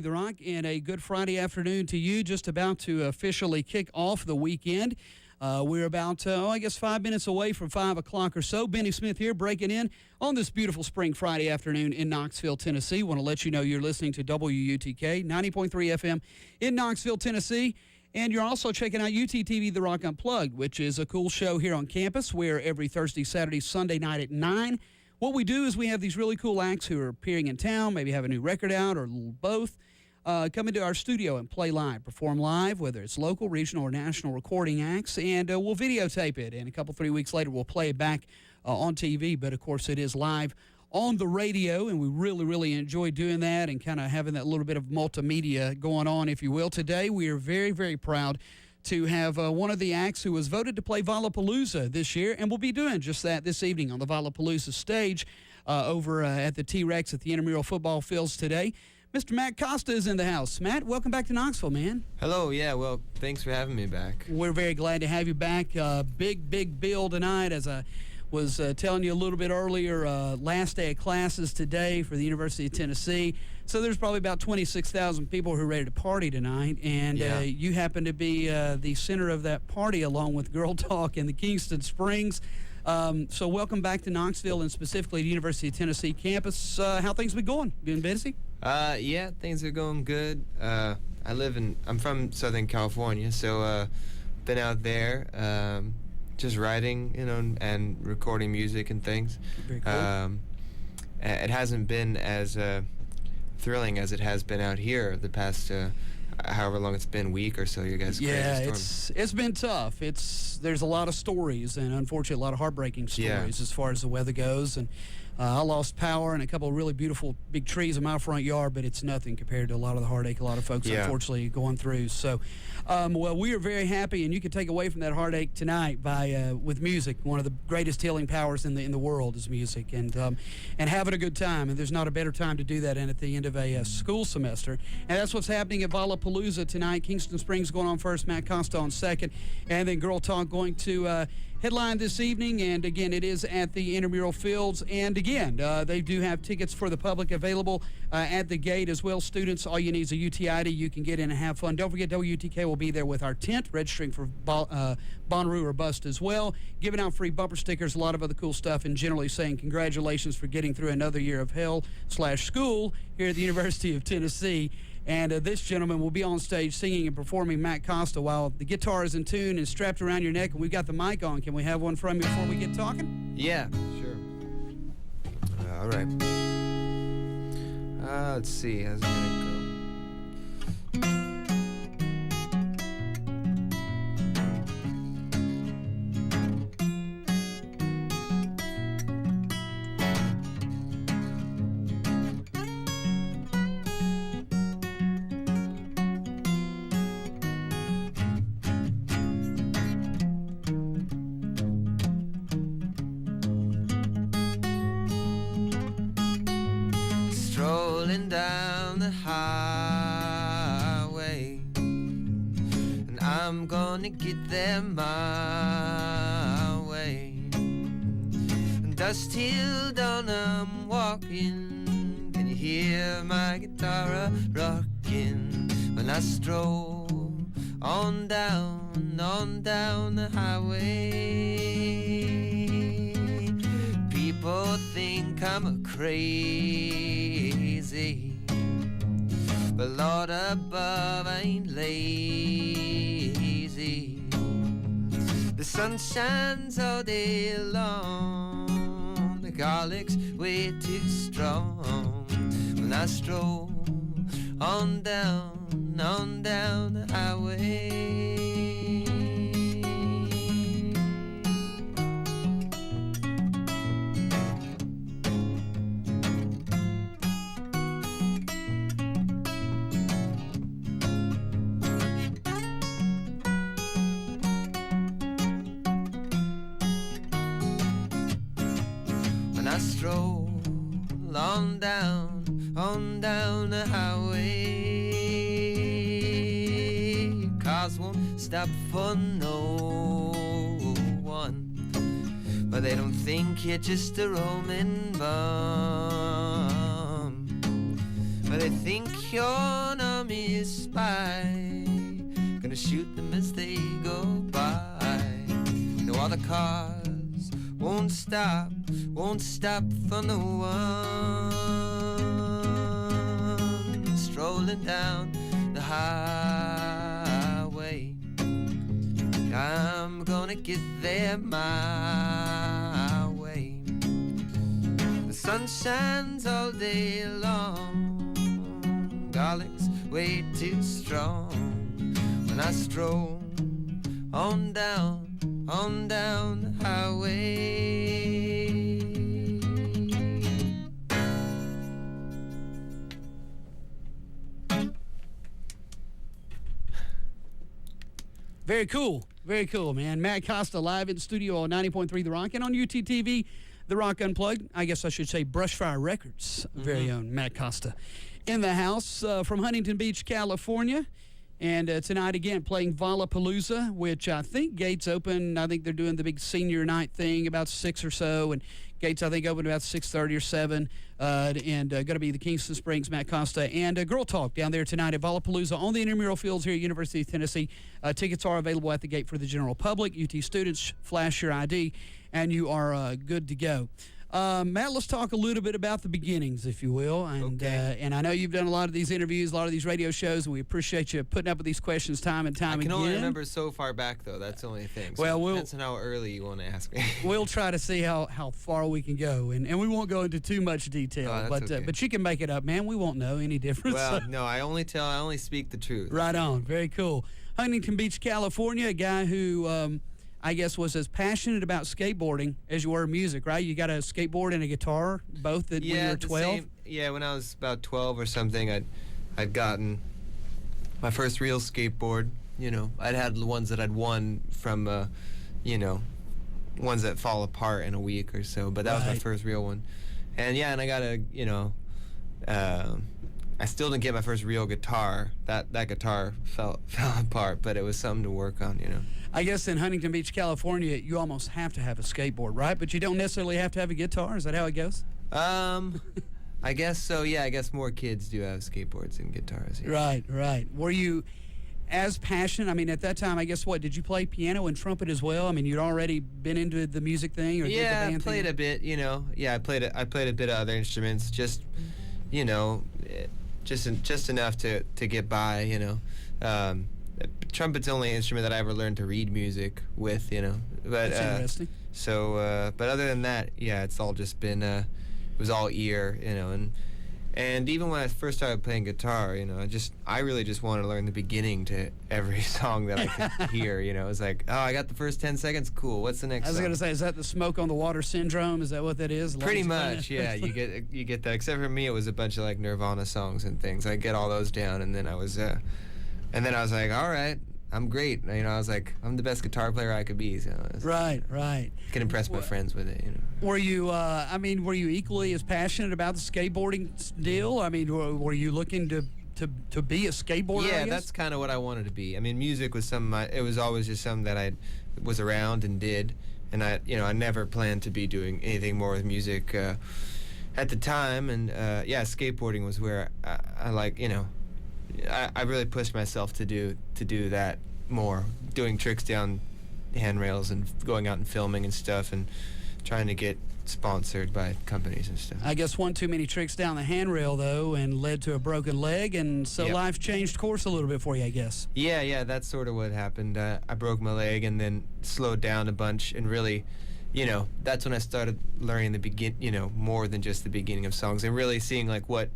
The Rock, and a good Friday afternoon to you. Just about to officially kick off the weekend. We're about, 5 minutes away from 5 o'clock or so. Benny Smith here, breaking in on this beautiful spring Friday afternoon in Knoxville, Tennessee. Want to let you know you're listening to WUTK 90.3 FM in Knoxville, Tennessee. And you're also checking out UTTV The Rock Unplugged, which is a cool show here on campus. We're every Thursday, Saturday, Sunday night at 9. What we do is we have these really cool acts who are appearing in town, maybe have a new record out or both, come into our studio and play live, perform live, whether it's local, regional, or national recording acts, and we'll videotape it. And a couple, 3 weeks later, we'll play it back on TV. But, of course, it is live on the radio, and we really, really enjoy doing that and kind of having that little bit of multimedia going on, if you will. Today, we are very, very proud to have one of the acts who was voted to play Lollapalooza this year, and we'll be doing just that this evening on the Lollapalooza stage over at the T-Rex at the intramural football fields today. Mr. Matt Costa is in the house. Matt, welcome back to Knoxville, man. Hello, well, thanks for having me back. We're very glad to have you back. Big bill tonight, as I was telling you a little bit earlier, last day of classes today for the University of Tennessee. So there's probably about 26,000 people who are ready to party tonight, and you happen to be the center of that party along with Girl Talk in the Kingston Springs. So welcome back to Knoxville and specifically the University of Tennessee campus. How things been going? Been busy? Things are going good. I'm from Southern California, so been out there just writing, and recording music and things. Very cool. It hasn't been as thrilling as it has been out here the past however long it's been, week or so. You guys, it's been tough. There's a lot of stories, and unfortunately a lot of heartbreaking stories as far as the weather goes. And I lost power and a couple of really beautiful big trees in my front yard, but it's nothing compared to a lot of the heartache a lot of folks unfortunately going through. So, we are very happy, and you can take away from that heartache tonight with music. One of the greatest healing powers in the world is music, and having a good time. And there's not a better time to do that than at the end of a school semester. And that's what's happening at Lollapalooza tonight. Kingston Springs going on first, Matt Costa on second, and then Girl Talk going to headline this evening. And again, it is at the intramural fields. And again, they do have tickets for the public available at the gate as well. Students, all you need is a UT ID. You can get in and have fun. Don't forget, WTK will be there with our tent, registering for Bonnaroo or Bust as well, giving out free bumper stickers, a lot of other cool stuff, and generally saying congratulations for getting through another year of hell/school here at the University of Tennessee. And this gentleman will be on stage singing and performing Matt Costa while the guitar is in tune and strapped around your neck, and we've got the mic on. Can we have one from you before we get talking? Yeah, sure. All right. Let's see. How's it going to go? Strolling down the highway, and I'm gonna get there my way. And dust till dawn I'm walking, can you hear my guitar rocking when I stroll on down the highway? People think I'm crazy, but Lord above, I ain't lazy. The sun shines all day long, the garlic's way too strong when I stroll on down the highway. I stroll on down the highway. Cars won't stop for no one, but they don't think you're just a roaming bum. but they think you're an army spy. Gonna shoot them as they go by. No, all the cars won't stop for no one. Strolling down the highway, I'm gonna get there my way. The sun shines all day long, garlic's way too strong. When I stroll on down the highway. Very cool. Very cool, man. Matt Costa live in studio on 90.3 The Rock and on UTTV, The Rock Unplugged. I guess I should say Brushfire Records' very own Matt Costa in the house from Huntington Beach, California. And tonight, again, playing Lollapalooza, which I think gates open. I think they're doing the big senior night thing about 6 or so. And gates, I think, open about 6:30 or 7. And going to be the Kingston Springs, Matt Costa, and Girl Talk down there tonight at Lollapalooza on the intramural fields here at University of Tennessee. Tickets are available at the gate for the general public. UT students, flash your ID, and you are good to go. Matt, let's talk a little bit about the beginnings, if you will. And and I know you've done a lot of these interviews, a lot of these radio shows, and we appreciate you putting up with these questions time and time again. I can only remember so far back, though. That's the only thing. So well, depends on how early you want to ask me. We'll try to see how far we can go, and we won't go into too much detail. But you can make it up, man. We won't know any difference. Well, no, I only speak the truth. Right on. Very cool. Huntington Beach, California, a guy who I guess was as passionate about skateboarding as you were music, right? You got a skateboard and a guitar, both when you were 12? Yeah, when I was about 12 or something, I'd gotten my first real skateboard. You know, I'd had the ones that I'd won from, ones that fall apart in a week or so, but that was my first real one. And yeah, and I got I still didn't get my first real guitar. That guitar fell apart, but it was something to work on, you know. I guess in Huntington Beach, California, you almost have to have a skateboard, right? But you don't necessarily have to have a guitar. Is that how it goes? I guess so, yeah. I guess more kids do have skateboards and guitars. Yeah. Right. Were you as passionate? I mean, at that time, I guess did you play piano and trumpet as well? I mean, you'd already been into the music thing or did the band I played thing? A bit, you know. Yeah, I played a bit of other instruments, just, you know, just enough to get by, you know. Trumpet's the only instrument that I ever learned to read music with, you know. But that's interesting. So, but other than that, yeah, it's all just been, it was all ear, you know. And even when I first started playing guitar, you know, I really just wanted to learn the beginning to every song that I could hear, you know. It was like, oh, I got the first 10 seconds, cool. What's the next I was song? going to say, is that the smoke on the water syndrome? Is that what that is? Pretty much, yeah. You get that. Except for me, it was a bunch of like Nirvana songs and things. I get all those down, and then I was like, all right, I'm great. You know, I was like, I'm the best guitar player I could be. So right. Can impress my friends with it, you know. Were you, were you equally as passionate about the skateboarding deal? I mean, were you looking to be a skateboarder? Yeah, that's kind of what I wanted to be. I mean, music was it was always just something that I was around and did, and I never planned to be doing anything more with music at the time. And skateboarding was where I like, you know, I really pushed myself to do that more, doing tricks down handrails and going out and filming and stuff and trying to get sponsored by companies and stuff. I guess one too many tricks down the handrail, though, and led to a broken leg, and so life changed course a little bit for you, I guess. Yeah, that's sort of what happened. I broke my leg and then slowed down a bunch, and really, you know, that's when I started learning more than just the beginning of songs, and really seeing like what,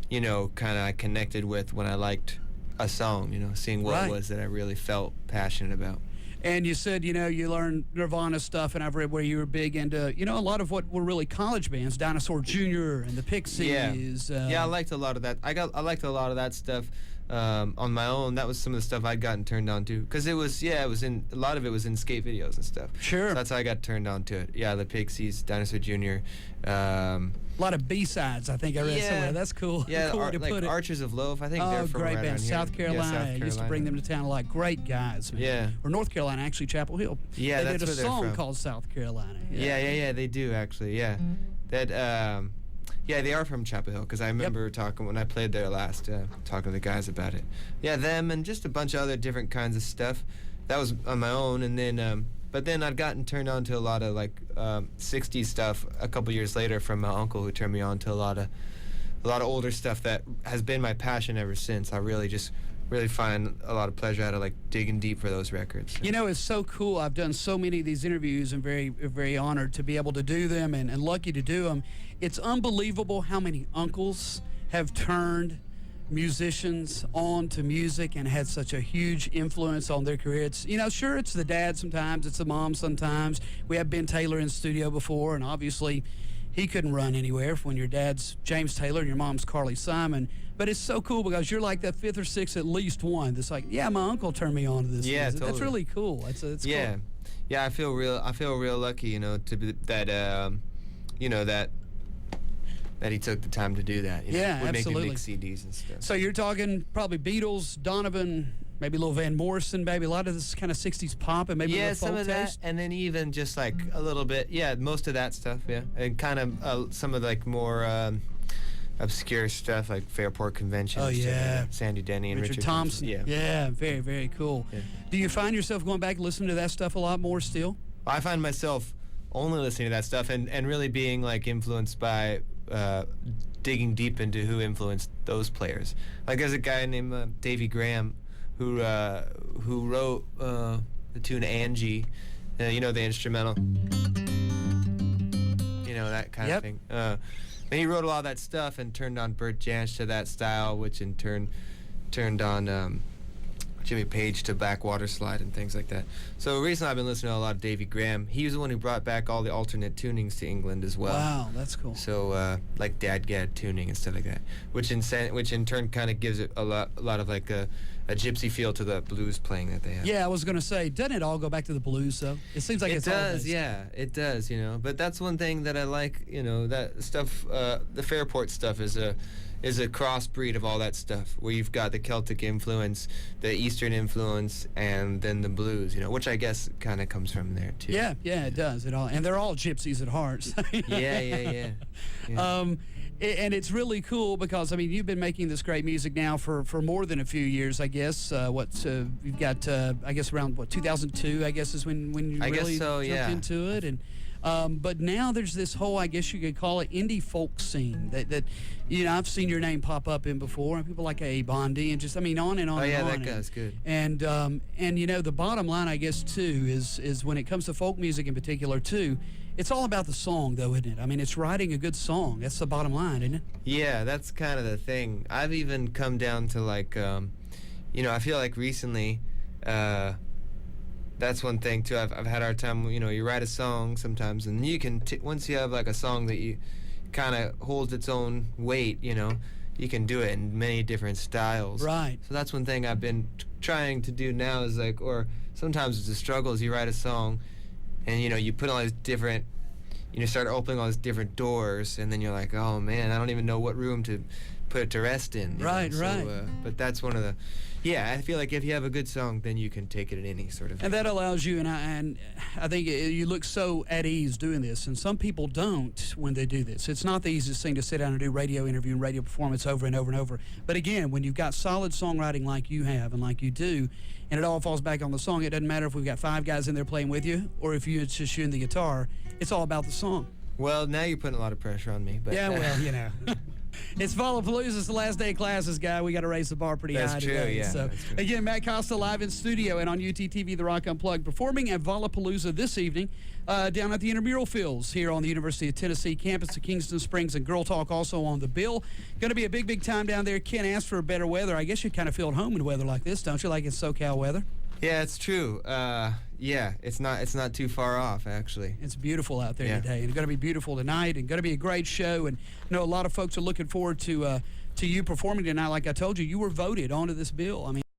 you know, kind of I connected with when I liked a song, you know, seeing what it was that I really felt passionate about. And you said, you know, you learned Nirvana stuff, and I've read where you were big into, you know, a lot of what were really college bands, Dinosaur Jr. and the Pixies. Yeah, I liked a lot of that. I liked a lot of that stuff on my own. That was some of the stuff I'd gotten turned on to, because a lot of it was in skate videos and stuff. Sure. So that's how I got turned on to it. Yeah, the Pixies, Dinosaur Jr. A lot of B-sides, I think I read somewhere. That's cool. Yeah, cool way to put it. Archers of Loaf. I think they're from great right band. around here. South Carolina. Yeah, South Carolina. I used to bring them to town a lot. Great guys, man. Yeah. Or North Carolina, actually, Chapel Hill. Yeah, they that's did a where they're song from. called South Carolina. Yeah, they do actually. Yeah, that. Yeah, they are from Chapel Hill, because I remember talking when I played there last, talking to the guys about it. Yeah, them and just a bunch of other different kinds of stuff. That was on my own, and then, but then I'd gotten turned on to a lot of like 60s stuff a couple years later from my uncle, who turned me on to a lot of older stuff that has been my passion ever since. I really find a lot of pleasure out of like digging deep for those records. You know, it's so cool. I've done so many of these interviews and very honored to be able to do them and lucky to do them. It's unbelievable how many uncles have turned musicians on to music and had such a huge influence on their career. It's, you know, sure, it's the dad sometimes, it's the mom sometimes. We have Ben Taylor in studio before, and obviously he couldn't run anywhere when your dad's James Taylor and your mom's Carly Simon. But it's so cool because you're like that fifth or sixth, at least one that's like, yeah, my uncle turned me on to this music. Totally. That's really cool. It's yeah. cool. Yeah, I feel real lucky, you know, to be that, you know, that he took the time to do that. You know, Yeah, we're absolutely. making big CDs and stuff. So you're talking probably Beatles, Donovan, maybe a little Van Morrison, maybe a lot of this kind of 60s pop and maybe a little folk some of taste. that, and then even just like a little bit, most of that stuff, and kind of some of like more obscure stuff like Fairport Convention. Oh, yeah. Sandy Denny and Richard Thompson. Yeah, very, very cool. Yeah. Do you find yourself going back and listening to that stuff a lot more still? I find myself only listening to that stuff and really being like influenced by digging deep into who influenced those players. Like there's a guy named Davy Graham who wrote the tune Angie, you know, the instrumental, you know, that kind of thing. And he wrote a lot of that stuff and turned on Bert Jansch to that style, which in turn turned on Jimmy Page to Backwater Slide and things like that. So recently I've been listening to a lot of Davy Graham. He was the one who brought back all the alternate tunings to England as well. Wow, that's cool. So like Dadgad tuning and stuff like that, which in turn kind of gives it a lot of like a gypsy feel to the blues playing that they have. Yeah, I was going to say, doesn't it all go back to the blues though? It seems like it's all does, based. yeah, it does, you know. But that's one thing that I like, you know, that stuff. The Fairport stuff is a crossbreed of all that stuff, where you've got the Celtic influence, the Eastern influence, and then the blues, you know, which I guess kind of comes from there too. Yeah, it does. It all, and they're all gypsies at heart. So, Yeah. And it's really cool because, I mean, you've been making this great music now for more than a few years, I guess. You've got, I guess, around, 2002, I guess, is when you really jumped into it. And but now there's this whole, I guess you could call it, indie folk scene that you know, I've seen your name pop up in before, and people like A. Bondi, and just, I mean, on and on Oh, and yeah, on. that guy's good. And you know, the bottom line, I guess, too, is when it comes to folk music in particular, too, it's all about the song, though, isn't it? I mean, it's writing a good song. That's the bottom line, isn't it? Yeah, that's kind of the thing. I've even come down to like, you know, I feel like recently, that's one thing too. I've had a hard time. You know, you write a song sometimes, and you can once you have like a song that you kind of holds its own weight. You know, you can do it in many different styles. Right. So that's one thing I've been trying to do now is like, or sometimes it's a struggle. Is you write a song, and you know, you put all these different, you know, start opening all these different doors, and then you're like, oh man, I don't even know what room to put it to rest in. Right. But that's one of the. Yeah, I feel like if you have a good song, then you can take it in any sort of. And that allows you, and I think you look so at ease doing this, and some people don't when they do this. It's not the easiest thing to sit down and do radio interview and radio performance over and over and over. But again, when you've got solid songwriting like you have and like you do, and it all falls back on the song, it doesn't matter if we've got 5 guys in there playing with you or if it's just you and the guitar. It's all about the song. Well, now you're putting a lot of pressure on me. But yeah, well, you know. It's Lollapalooza. It's the last day of classes, guy. We got to raise the bar pretty high today. True, yeah. So, that's true. Again, Matt Costa live in studio and on UTTV, The Rock Unplugged, performing at Lollapalooza this evening down at the Intramural Fields here on the University of Tennessee campus of Kingston Springs, and Girl Talk also on the bill. Going to be a big time down there. Can't ask for better weather. I guess you kind of feel at home in weather like this, don't you? Like it's SoCal weather. Yeah, it's true. Yeah, it's not too far off, actually. It's beautiful out there today, and it's going to be beautiful tonight, and going to be a great show. And I know a lot of folks are looking forward to you performing tonight. Like I told you, you were voted onto this bill. I mean.